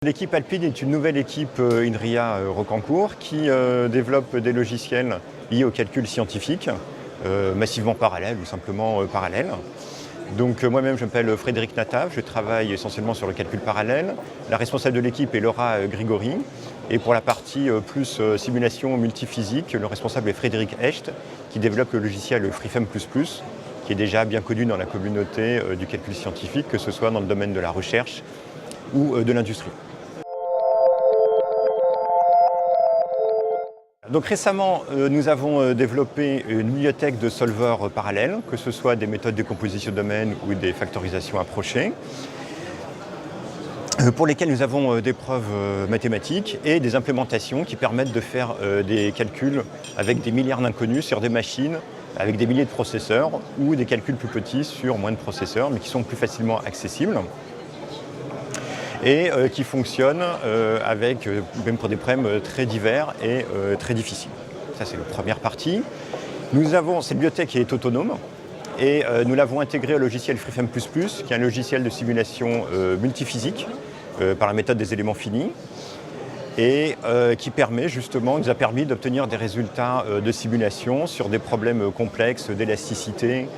L'équipe Alpine est une nouvelle équipe INRIA Rocancourt qui développe des logiciels liés au calcul scientifique, massivement parallèles ou simplement parallèles. Donc moi-même je m'appelle Frédéric Nataf, je travaille essentiellement sur le calcul parallèle. La responsable de l'équipe est Laura Grigori et pour la partie plus simulation multiphysique, le responsable est Frédéric Hecht qui développe le logiciel FreeFEM++, qui est déjà bien connu dans la communauté du calcul scientifique, que ce soit dans le domaine de la recherche ou de l'industrie. Donc récemment, nous avons développé une bibliothèque de solveurs parallèles, que ce soit des méthodes de décomposition de domaine ou des factorisations approchées, pour lesquelles nous avons des preuves mathématiques et des implémentations qui permettent de faire des calculs avec des milliards d'inconnus sur des machines avec des milliers de processeurs ou des calculs plus petits sur moins de processeurs, mais qui sont plus facilement accessibles et qui fonctionnent même pour des problèmes très divers et très difficiles. Ça, c'est la première partie. Cette bibliothèque est autonome et nous l'avons intégrée au logiciel FreeFEM++, qui est un logiciel de simulation multiphysique par la méthode des éléments finis et qui nous a permis d'obtenir des résultats de simulation sur des problèmes complexes d'élasticité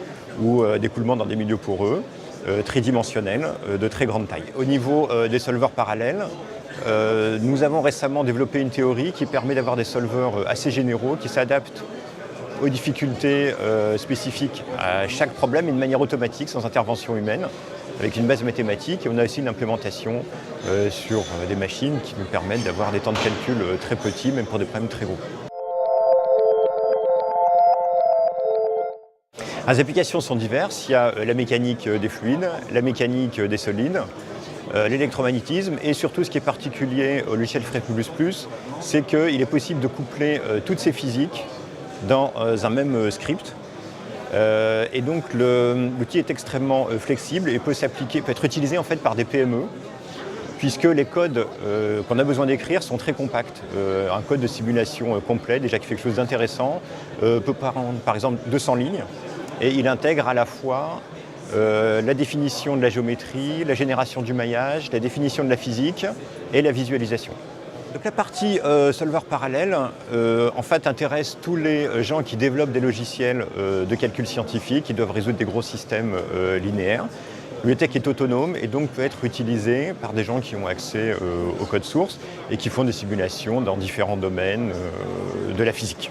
ou d'écoulement dans des milieux poreux, tridimensionnels, de très grande taille. Au niveau des solveurs parallèles, nous avons récemment développé une théorie qui permet d'avoir des solveurs assez généraux qui s'adaptent aux difficultés spécifiques à chaque problème et de manière automatique, sans intervention humaine, avec une base mathématique. Et on a aussi une implémentation sur des machines qui nous permettent d'avoir des temps de calcul très petits, même pour des problèmes très gros. Les applications sont diverses. Il y a la mécanique des fluides, la mécanique des solides, l'électromagnétisme et surtout ce qui est particulier au logiciel FreeFEM++, c'est qu'il est possible de coupler toutes ces physiques dans un même script. Et donc l'outil est extrêmement flexible et peut être utilisé en fait par des PME, puisque les codes qu'on a besoin d'écrire sont très compacts. Un code de simulation complet, déjà qui fait quelque chose d'intéressant, peut prendre par exemple 200 lignes, et il intègre à la fois la définition de la géométrie, la génération du maillage, la définition de la physique et la visualisation. Donc la partie solver parallèle en fait intéresse tous les gens qui développent des logiciels de calcul scientifique, qui doivent résoudre des gros systèmes linéaires. La bibliothèque est autonome et donc peut être utilisée par des gens qui ont accès au code source et qui font des simulations dans différents domaines de la physique.